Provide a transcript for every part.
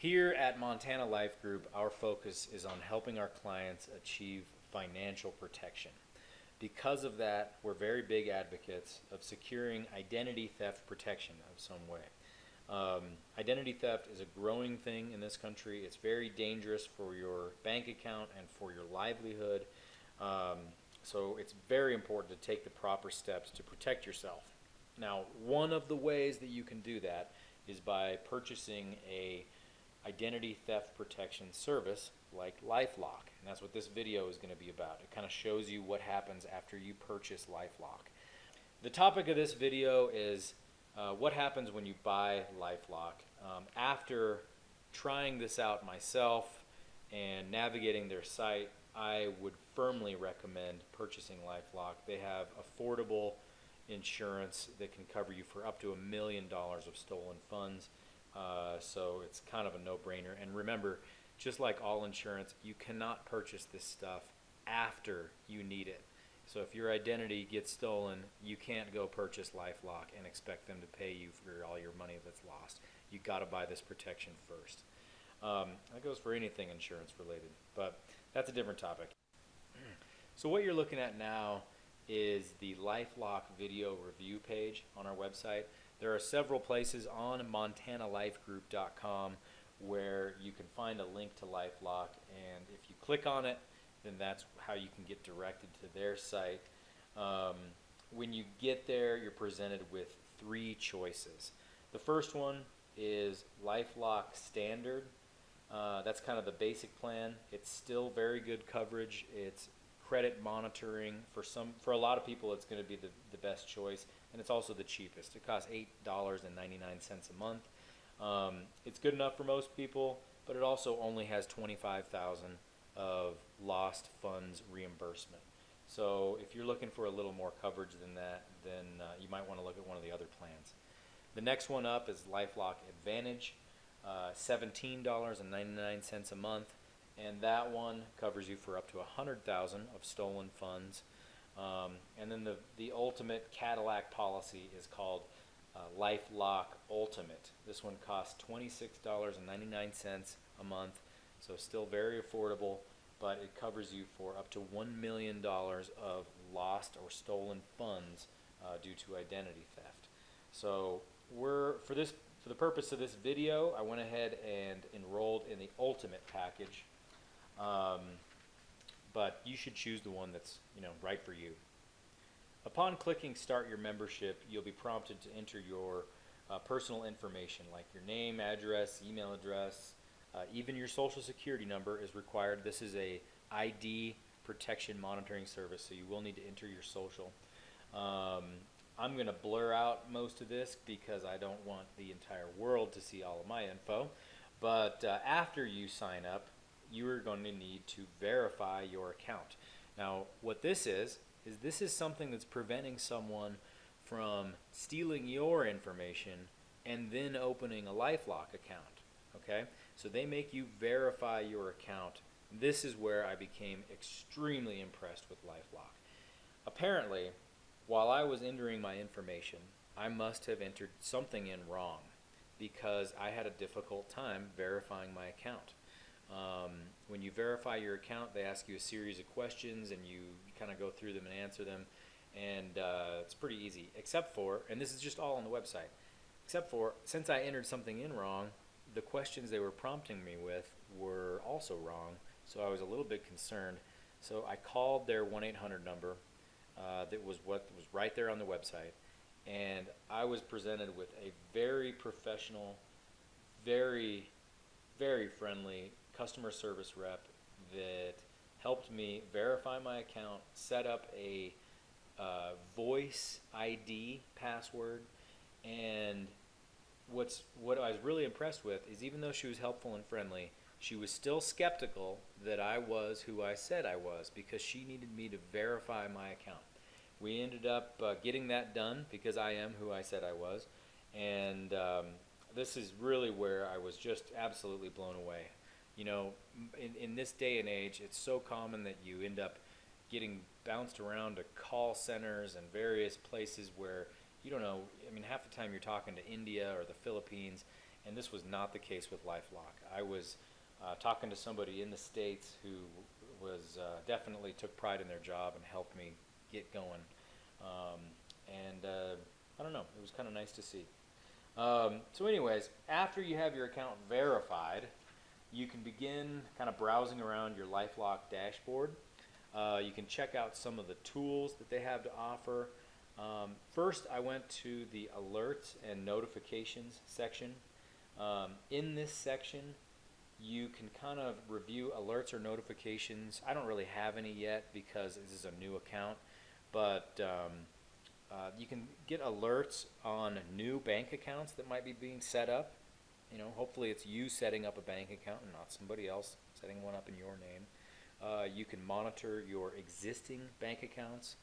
Here at Montana Life Group, our focus is on helping our clients achieve financial protection. Because of that, we're very big advocates of securing identity theft protection of some way. Identity theft is a growing thing in this country. It's very dangerous for your bank account and for your livelihood. So it's very important to take the proper steps to protect yourself. Now, one of the ways that you can do that is by purchasing a identity theft protection service like Lifelock, and that's what this video is going to be about. It kind of shows you what happens after you purchase Lifelock. The topic of this video is what happens when you buy Lifelock. After trying this out myself and navigating their site, I would firmly recommend purchasing Lifelock. They have affordable insurance that can cover you for up to $1 million of stolen funds. So it's kind of a no-brainer. And remember, just like all insurance, you cannot purchase this stuff after you need it. So if your identity gets stolen, you can't go purchase Lifelock and expect them to pay you for all your money that's lost. You got to buy this protection first. That goes for anything insurance related, but that's a different topic. So what you're looking at now is the Lifelock video review page on our website. There are several places on montanalifegroup.com where you can find a link to Lifelock, and if you click on it, then that's how you can get directed to their site. When you get there, you're presented with three choices. The first one is Lifelock Standard. That's kind of the basic plan. It's still very good coverage. It's credit monitoring. For a lot of people, it's going to be the best choice, and it's also the cheapest. It costs $8.99 a month. It's good enough for most people, but it also only has $25,000 of lost funds reimbursement. So if you're looking for a little more coverage than that, then you might want to look at one of the other plans. The next one up is Lifelock Advantage, $17.99 a month, and that one covers you for up to $100,000 of stolen funds. And then the ultimate Cadillac policy is called Lifelock Ultimate. This one costs $26.99 a month, so still very affordable, but it covers you for up to $1 million of lost or stolen funds due to identity theft. So for the purpose of this video, I went ahead and enrolled in the Ultimate package, but you should choose the one that's right for you. Upon clicking Start Your Membership, you'll be prompted to enter your personal information like your name, address, email address, even your social security number is required. This is a ID protection monitoring service, so you will need to enter your social. I'm going to blur out most of this because I don't want the entire world to see all of my info. But after you sign up, you are going to need to verify your account. Now, what this is something that's preventing someone from stealing your information and then opening a Lifelock account. Okay? So they make you verify your account. This is where I became extremely impressed with Lifelock. Apparently, while I was entering my information, I must have entered something in wrong because I had a difficult time verifying my account. When you verify your account, they ask you a series of questions and you kind of go through them and answer them, and it's pretty easy, except for, and this is just all on the website, except for since I entered something in wrong, the questions they were prompting me with were also wrong, so I was a little bit concerned. So I called their 1-800 number that was what was right there on the website, and I was presented with a very professional, very, very friendly customer service rep that helped me verify my account, set up a voice ID password, and what I was really impressed with is even though she was helpful and friendly, she was still skeptical that I was who I said I was because she needed me to verify my account. We ended up getting that done because I am who I said I was, and this is really where I was just absolutely blown away. In this day and age, it's so common that you end up getting bounced around to call centers and various places where you don't know. I mean, half the time you're talking to India or the Philippines, and this was not the case with LifeLock. I was talking to somebody in the States who was definitely took pride in their job and helped me get going. I don't know, it was kind of nice to see. So anyways, after you have your account verified, you can begin kind of browsing around your LifeLock dashboard. You can check out some of the tools that they have to offer. First, I went to the alerts and notifications section. In this section, you can kind of review alerts or notifications. I don't really have any yet because this is a new account, but you can get alerts on new bank accounts that might be being set up. You know, hopefully it's you setting up a bank account and not somebody else setting one up in your name. You can monitor your existing bank accounts.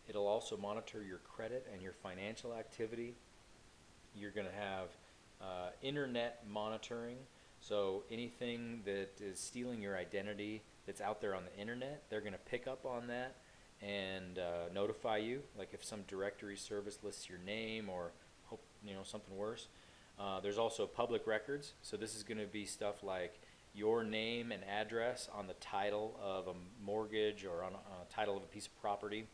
It'll also monitor your credit and your financial activity. You're going to have internet monitoring. So anything that is stealing your identity that's out there on the internet, they're going to pick up on that and notify you. Like if some directory service lists your name or something worse. There's also public records. So this is going to be stuff like your name and address on the title of a mortgage or on a title of a piece of property.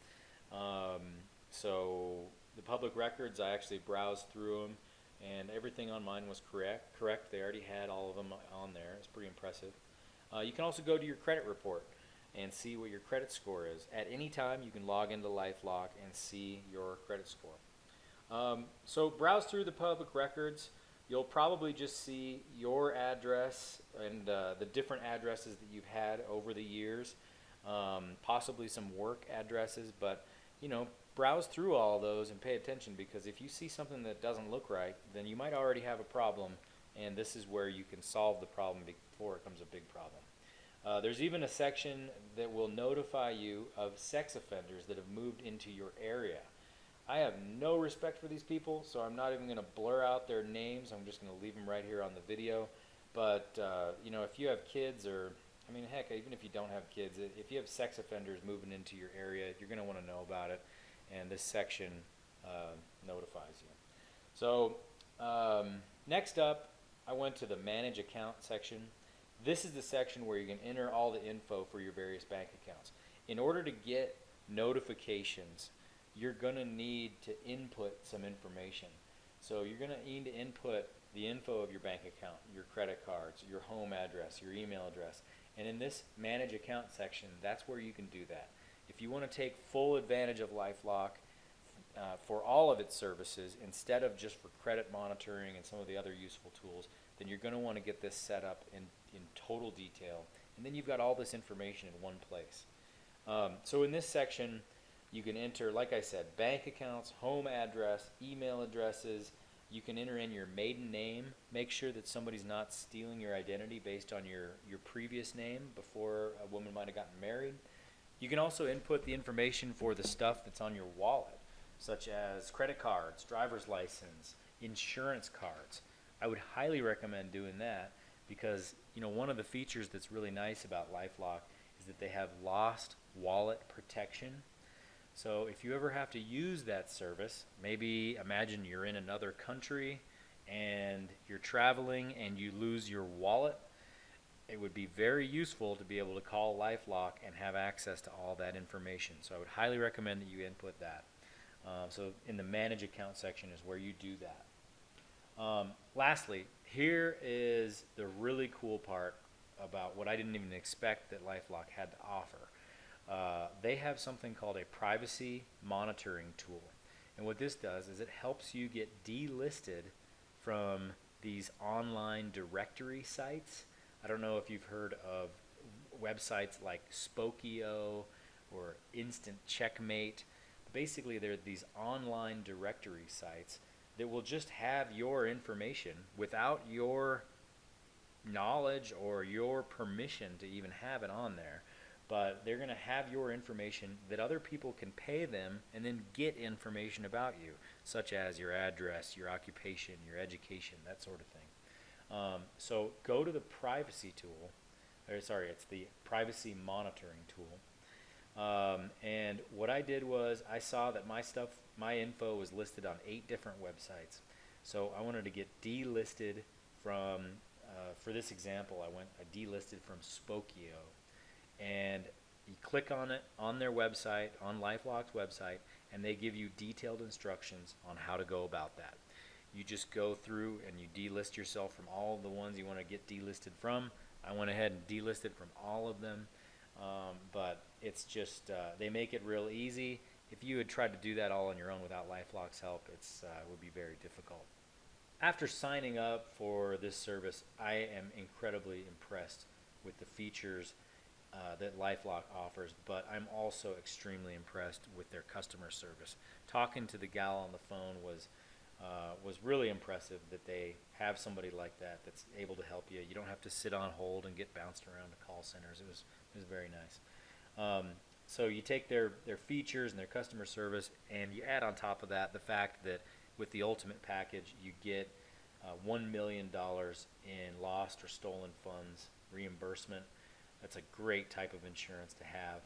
So the public records, I actually browsed through them, and everything on mine was correct. They already had all of them on there. It's pretty impressive. You can also go to your credit report and see what your credit score is. At any time, you can log into LifeLock and see your credit score. So browse through the public records. You'll probably just see your address and the different addresses that you've had over the years, possibly some work addresses, but browse through all those and pay attention, because if you see something that doesn't look right, then you might already have a problem, and this is where you can solve the problem before it becomes a big problem. There's even a section that will notify you of sex offenders that have moved into your area. I have no respect for these people, so I'm not even going to blur out their names. I'm just going to leave them right here on the video. But, if you have kids, or, heck, even if you don't have kids, if you have sex offenders moving into your area, you're going to want to know about it, and this section notifies you. So, next up, I went to the Manage Account section. This is the section where you can enter all the info for your various bank accounts. In order to get notifications, you're going to need to input some information. So you're going to need to input the info of your bank account, your credit cards, your home address, your email address. And in this Manage Account section, that's where you can do that. If you want to take full advantage of LifeLock for all of its services, instead of just for credit monitoring and some of the other useful tools, then you're going to want to get this set up in total detail. And then you've got all this information in one place. So in this section, you can enter, like I said, bank accounts, home address, email addresses. You can enter in your maiden name. Make sure that somebody's not stealing your identity based on your previous name before a woman might have gotten married. You can also input the information for the stuff that's on your wallet, such as credit cards, driver's license, insurance cards. I would highly recommend doing that because, one of the features that's really nice about LifeLock is that they have lost wallet protection. So if you ever have to use that service, maybe imagine you're in another country and you're traveling and you lose your wallet, it would be very useful to be able to call LifeLock and have access to all that information. So I would highly recommend that you input that. So in the Manage Account section is where you do that. Lastly, here is the really cool part about what I didn't even expect that LifeLock had to offer. They have something called a privacy monitoring tool. And what this does is it helps you get delisted from these online directory sites. I don't know if you've heard of websites like Spokeo or Instant Checkmate. Basically, they're these online directory sites that will just have your information without your knowledge or your permission to even have it on there. But they're going to have your information that other people can pay them and then get information about you, such as your address, your occupation, your education, that sort of thing. So go to the privacy tool, it's the privacy monitoring tool. And what I did was I saw that my info was listed on 8 different websites. So I wanted to get delisted from, for this example, I delisted from Spokio, and you click on it on their website, on LifeLock's website, and they give you detailed instructions on how to go about that. You just go through and you delist yourself from all of the ones you want to get delisted from. I went ahead and delisted from all of them, but it's just, they make it real easy. If you had tried to do that all on your own without LifeLock's help, it would be very difficult. After signing up for this service, I am incredibly impressed with the features that LifeLock offers, but I'm also extremely impressed with their customer service. Talking to the gal on the phone was really impressive, that they have somebody like that that's able to help you. You don't have to sit on hold and get bounced around to call centers. It was very nice. So you take their features and their customer service, and you add on top of that the fact that with the Ultimate package, you get $1 million in lost or stolen funds reimbursement. That's a great type of insurance to have.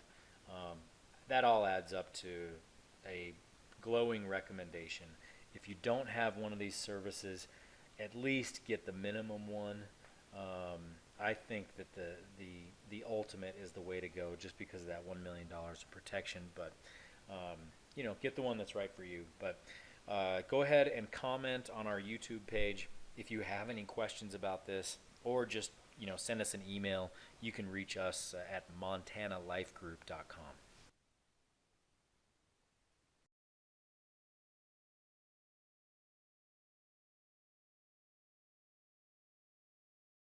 That all adds up to a glowing recommendation. If you don't have one of these services, at least get the minimum one. I think that the Ultimate is the way to go, just because of that $1 million of protection. But get the one that's right for you. But go ahead and comment on our YouTube page if you have any questions about this, or just send us an email. You can reach us at montanalifegroup.com.